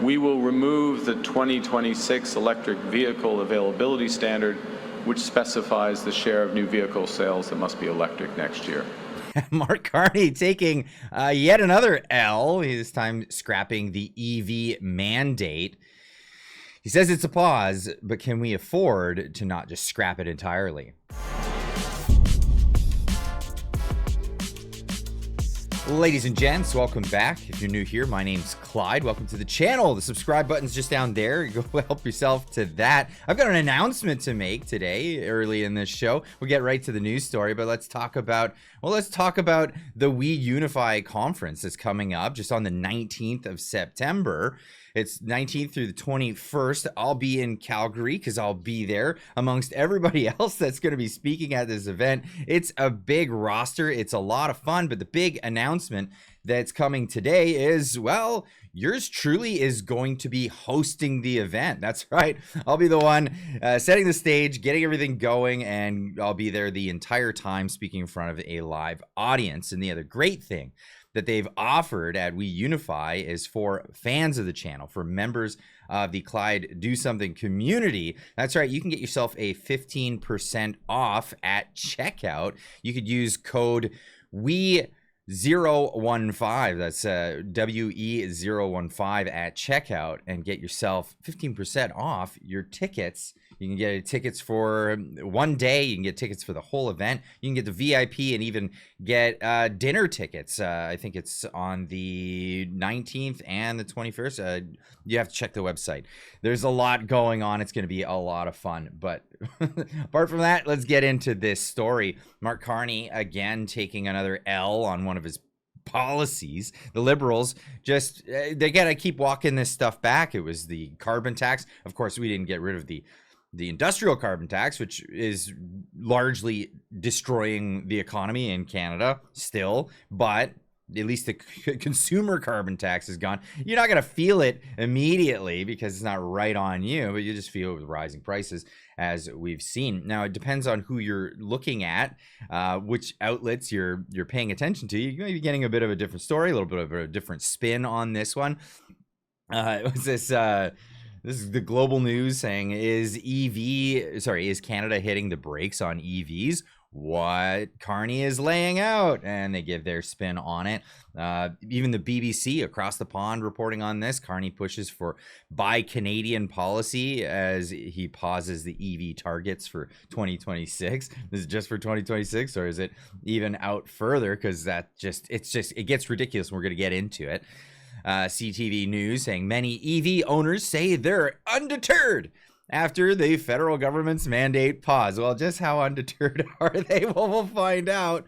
We will remove the 2026 electric vehicle availability standard, which specifies the share of new vehicle sales that must be electric next year. Mark Carney taking yet another L, this time scrapping the EV mandate. He says it's a pause, but can we afford to not just scrap it entirely? Ladies and gents, welcome back. If you're new here, my name's Clyde. Welcome to the channel. The subscribe button's just down there. Go help yourself to that. I've got an announcement to make today, early in this show. We'll get right to the news story, but let's talk about the We Unify conference that's coming up just on the 19th of September. It's 19th through the 21st. I'll be in Calgary because I'll be there amongst everybody else that's going to be speaking at this event. It's a big roster. It's a lot of fun, but the big announcement that's coming today is, well, yours truly is going to be hosting the event. That's right. I'll be the one setting the stage, getting everything going, and I'll be there the entire time speaking in front of a live audience. And the other great thing that they've offered at We Unify is for fans of the channel, for members of the Clyde Do Something community. That's right, you can get yourself a 15% off at checkout. You could use code WE015, that's WE015 at checkout, and get yourself 15% off your tickets. You can get tickets for one day. You can get tickets for the whole event. You can get the VIP and even get dinner tickets. I think it's on the 19th and the 21st. You have to check the website. There's a lot going on. It's going to be a lot of fun. But apart from that, let's get into this story. Mark Carney, again, taking another L on one of his policies. The Liberals just, they got to keep walking this stuff back. It was the carbon tax. Of course, we didn't get rid of the industrial carbon tax, which is largely destroying the economy in Canada still, but at least the consumer carbon tax is gone. You're not going to feel it immediately because it's not right on you, but you just feel it with rising prices, as we've seen. Now, it depends on who you're looking at, which outlets you're paying attention to. You may be getting a bit of a different story, a little bit of a different spin on this one. It was this is the Global News saying, is Canada hitting the brakes on EVs? What Carney is laying out, and they give their spin on it. Even the BBC across the pond reporting on this. Carney pushes for buy Canadian policy as he pauses the EV targets for 2026. Is it just for 2026, or is it even out further? Because it gets ridiculous, and we're going to get into it. CTV News saying many EV owners say they're undeterred after the federal government's mandate pause. Well, just how undeterred are they? Well, we'll find out,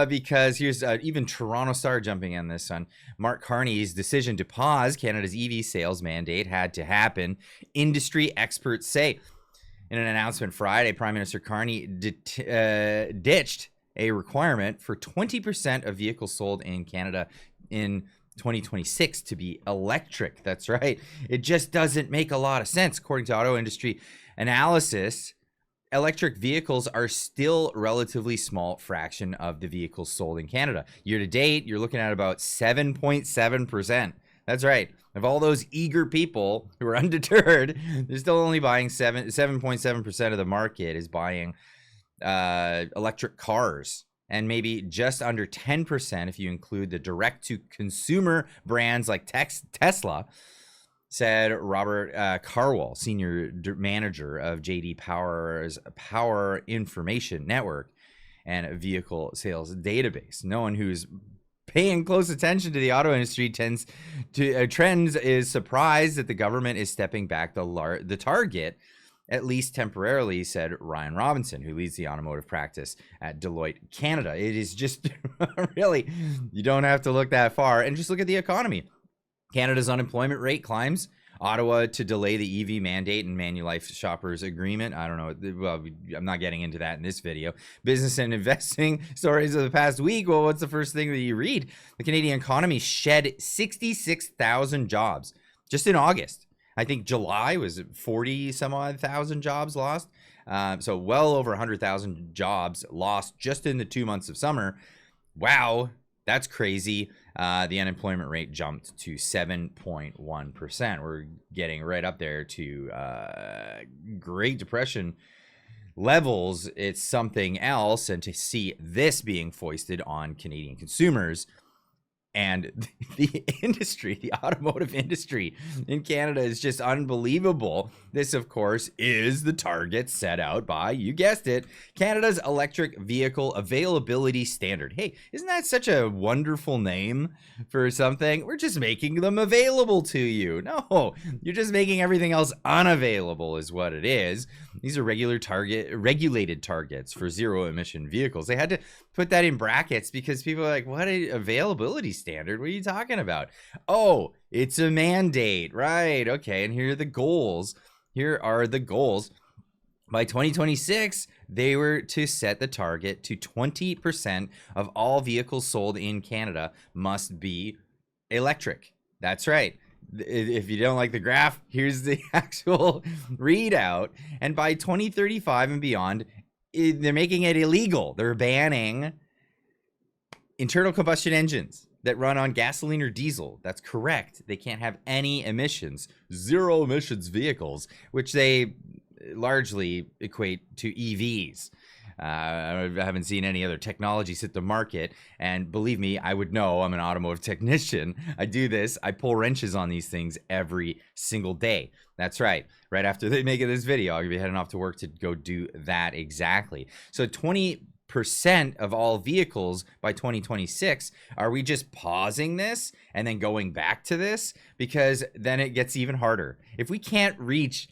because here's even Toronto Star jumping in this one. Mark Carney's decision to pause Canada's EV sales mandate had to happen, industry experts say. In an announcement Friday, Prime Minister Carney ditched a requirement for 20% of vehicles sold in Canada in 2026 to be electric. That's right. It just doesn't make a lot of sense. According to auto industry analysis, electric vehicles are still a relatively small fraction of the vehicles sold in Canada. Year to date, you're looking at about 7.7%. That's right. Of all those eager people who are undeterred, they're still only buying 7.7% of the market is buying electric cars. And maybe just under 10% if you include the direct-to-consumer brands like Tesla, said Robert Carwell, senior manager of J.D. Power's Power Information Network and Vehicle Sales Database. No one who's paying close attention to the auto industry trends is surprised that the government is stepping back the target, at least temporarily, said Ryan Robinson, who leads the automotive practice at Deloitte Canada. It is just really, you don't have to look that far, and just look at the economy. Canada's unemployment rate climbs. Ottawa to delay the EV mandate and Manulife shoppers agreement. I don't know. Well, I'm not getting into that in this video. Business and investing stories of the past week. Well, what's the first thing that you read? The Canadian economy shed 66,000 jobs just in August. I think July was 40 some odd thousand jobs lost. So well over 100,000 jobs lost just in the 2 months of summer. Wow, that's crazy. the unemployment rate jumped to 7.1%. We're getting right up there to Great Depression levels. It's something else. And to see this being foisted on Canadian consumers and the industry, the automotive industry in Canada, is just unbelievable. This, of course, is the target set out by, you guessed it, Canada's Electric Vehicle Availability Standard. Hey, isn't that such a wonderful name for something? We're just making them available to you. No, you're just making everything else unavailable is what it is. These are regulated targets for zero emission vehicles. They had to put that in brackets because people are like, what an availability standard? What are you talking about? Oh, it's a mandate, right? Okay, and here are the goals. Here are the goals. By 2026, they were to set the target to 20% of all vehicles sold in Canada must be electric. That's right. If you don't like the graph, here's the actual readout. And by 2035 and beyond, they're making it illegal. They're banning internal combustion engines that run on gasoline or diesel. That's correct. They can't have any emissions. Zero emissions vehicles, which they largely equate to EVs. I haven't seen any other technologies hit the market, and believe me, I would know. I'm an automotive technician. I do this. I pull wrenches on these things every single day. That's right. Right after they make this video, I'll be heading off to work to go do that exactly. So 20% of all vehicles by 2026. Are we just pausing this and then going back to this? Because then it gets even harder. If we can't reach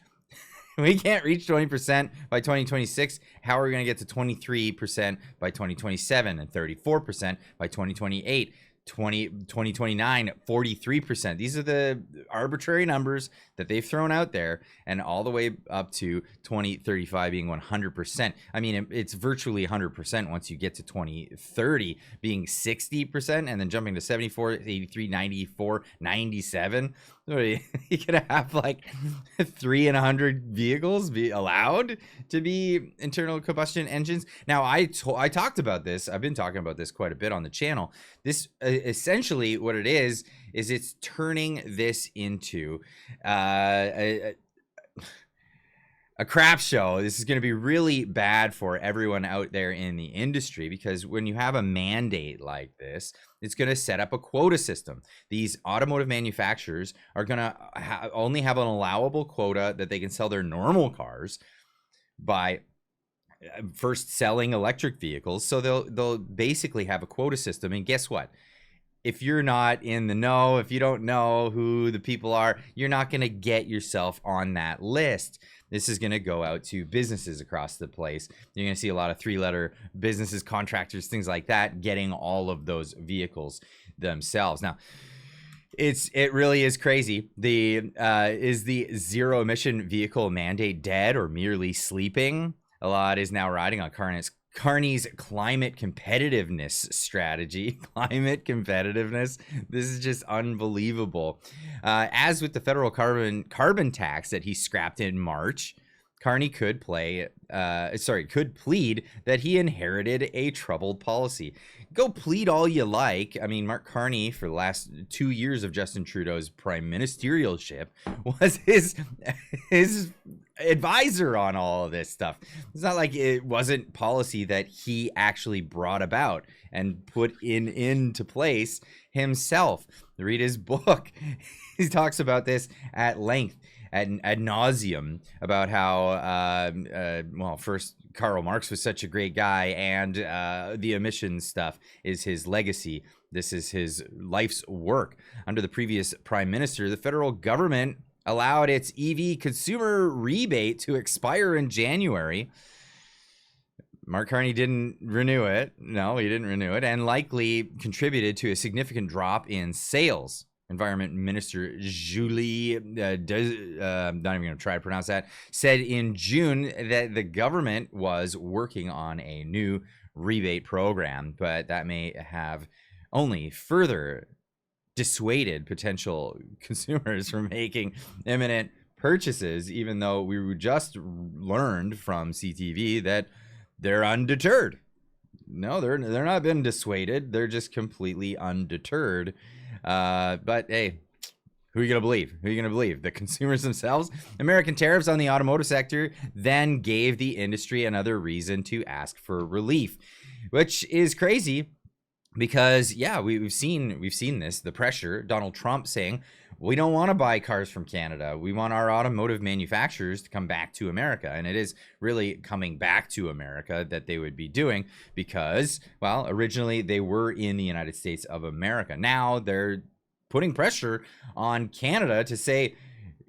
20% by 2026, how are we going to get to 23% by 2027 and 34% by 2028? 2029, 43%. These are the arbitrary numbers that they've thrown out there, and all the way up to 2035 being 100%. I mean, it's virtually 100% once you get to 2030 being 60%, and then jumping to 74, 83, 94, 97. You're gonna have like 3 in 100 vehicles be allowed to be internal combustion engines. Now, I talked about this. I've been talking about this quite a bit on the channel. This essentially what it is it's turning this into a crap show. This is going to be really bad for everyone out there in the industry, because when you have a mandate like this, it's going to set up a quota system. These automotive manufacturers are going to only have an allowable quota that they can sell their normal cars by first selling electric vehicles. So they'll basically have a quota system. And guess what? If you're not in the know, if you don't know who the people are, you're not going to get yourself on that list. This is going to go out to businesses across the place. You're going to see a lot of 3-letter businesses, contractors, things like that, getting all of those vehicles themselves. Now, it really is crazy. Is the zero emission vehicle mandate dead or merely sleeping? A lot is now riding on Carney's climate competitiveness strategy. Climate competitiveness. This is just unbelievable. As with the federal carbon tax that he scrapped in March, Carney could plead that he inherited a troubled policy. Go plead all you like. I mean, Mark Carney, for the last 2 years of Justin Trudeau's prime ministerialship, was his advisor on all of this stuff. It's not like it wasn't policy that he actually brought about and put into place himself. Read his book. He talks about this at length, ad nauseum, about how well, first, Karl Marx was such a great guy, and the emissions stuff is his legacy. This is his life's work. Under the previous prime minister, the federal government allowed its EV consumer rebate to expire in January. Mark Carney didn't renew it. No, he didn't renew it, and likely contributed to a significant drop in sales. Environment Minister Julie, not even going to try to pronounce that, said in June that the government was working on a new rebate program, but that may have only further dissuaded potential consumers from making imminent purchases, even though we just learned from CTV that they're undeterred. no, they're not been dissuaded. They're just completely undeterred. But hey, who are you going to believe? Who are you going to believe? The consumers themselves? American tariffs on the automotive sector then gave the industry another reason to ask for relief, which is crazy because, yeah, we've seen this, the pressure. Donald Trump saying, we don't want to buy cars from Canada. We want our automotive manufacturers to come back to America. And it is really coming back to America that they would be doing because, well, originally they were in the United States of America. Now they're putting pressure on Canada to say,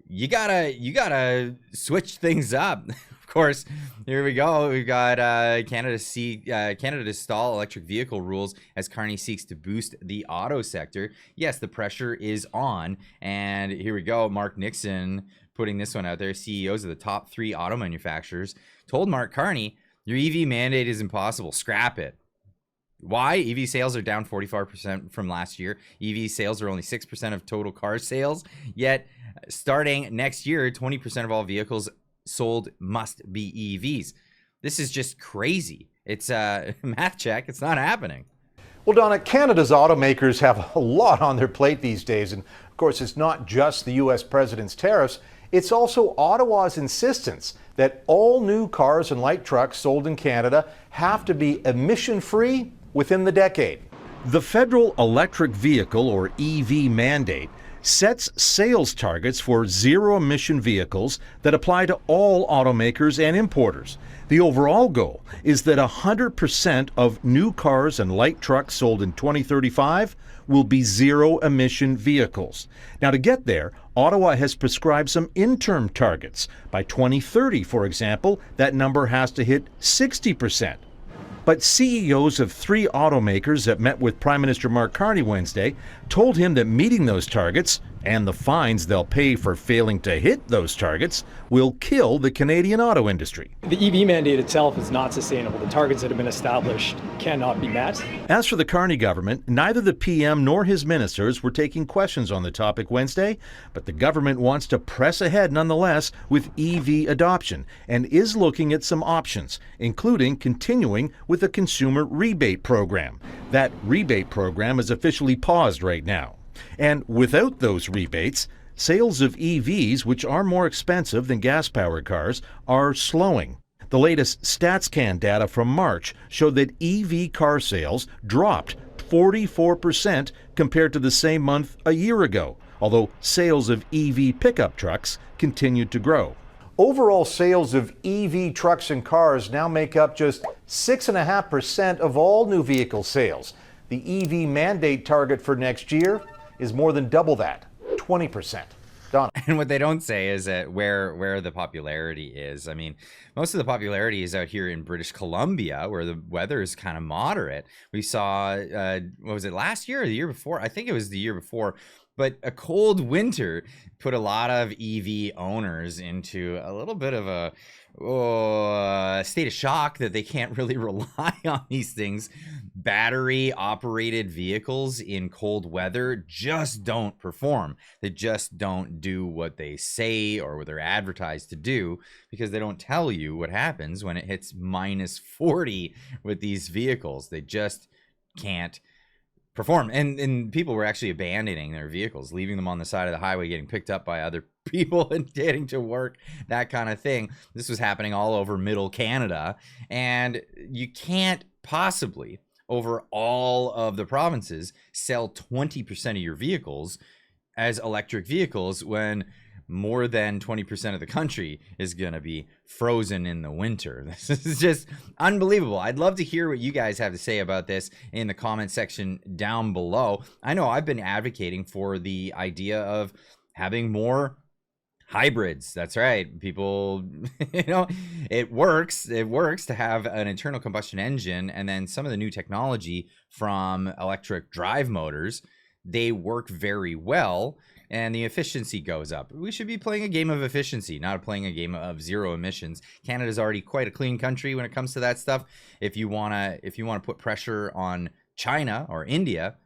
you gotta switch things up. Of course, here we go. We've got Canada to stall electric vehicle rules as Carney seeks to boost the auto sector. Yes, the pressure is on, and here we go. Mark Nixon putting this one out there. CEOs of the top 3 auto manufacturers told Mark Carney, "Your EV mandate is impossible. Scrap it." Why? EV sales are down 44% from last year. EV sales are only 6% of total car sales. Yet, starting next year, 20% of all vehicles sold must be EVs. This is just crazy. It's a math check. It's not happening. Well, Donna, Canada's automakers have a lot on their plate these days. And of course, it's not just the U.S. president's tariffs. It's also Ottawa's insistence that all new cars and light trucks sold in Canada have to be emission-free within the decade. The federal electric vehicle, or EV mandate, sets sales targets for zero-emission vehicles that apply to all automakers and importers. The overall goal is that 100% of new cars and light trucks sold in 2035 will be zero-emission vehicles. Now, to get there, Ottawa has prescribed some interim targets. By 2030, for example, that number has to hit 60%. But CEOs of 3 automakers that met with Prime Minister Mark Carney Wednesday told him that meeting those targets and the fines they'll pay for failing to hit those targets will kill the Canadian auto industry. The EV mandate itself is not sustainable. The targets that have been established cannot be met. As for the Carney government, neither the PM nor his ministers were taking questions on the topic Wednesday, but the government wants to press ahead nonetheless with EV adoption and is looking at some options, including continuing with a consumer rebate program. That rebate program is officially paused right now. And without those rebates, sales of EVs, which are more expensive than gas-powered cars, are slowing. The latest StatsCan data from March showed that EV car sales dropped 44% compared to the same month a year ago, although sales of EV pickup trucks continued to grow. Overall sales of EV trucks and cars now make up just 6.5% of all new vehicle sales. The EV mandate target for next year is more than double that, 20%. Donna. And what they don't say is that where the popularity is. I mean, most of the popularity is out here in British Columbia, where the weather is kind of moderate. We saw, what was it, last year or the year before? I think it was the year before. But a cold winter put a lot of EV owners into a little bit of a state of shock that they can't really rely on these things. Battery operated vehicles in cold weather just don't perform. They just don't do what they say or what they're advertised to do, because they don't tell you what happens when it hits minus 40 with these vehicles. They just can't perform. And people were actually abandoning their vehicles, leaving them on the side of the highway, getting picked up by other people and getting to work, that kind of thing. This was happening all over middle Canada, and you can't possibly, over all of the provinces, sell 20% of your vehicles as electric vehicles when more than 20% of the country is going to be frozen in the winter. This is just unbelievable. I'd love to hear what you guys have to say about this in the comment section down below. I know I've been advocating for the idea of having more hybrids. That's right. People, it works. It works to have an internal combustion engine, and then some of the new technology from electric drive motors, they work very well, and the efficiency goes up. We should be playing a game of efficiency, not playing a game of zero emissions. Canada's already quite a clean country when it comes to that stuff. If you wanna put pressure on China or India,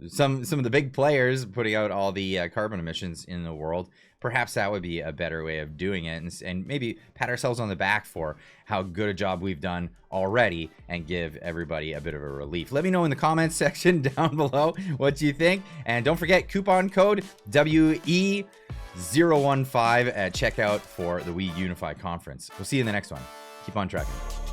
some of the big players putting out all the carbon emissions in the world. Perhaps that would be a better way of doing it, and maybe pat ourselves on the back for how good a job we've done already and give everybody a bit of a relief. Let me know in the comments section down below what you think. And don't forget, coupon code WE015 at checkout for the We Unify conference. We'll see you in the next one. Keep on trucking.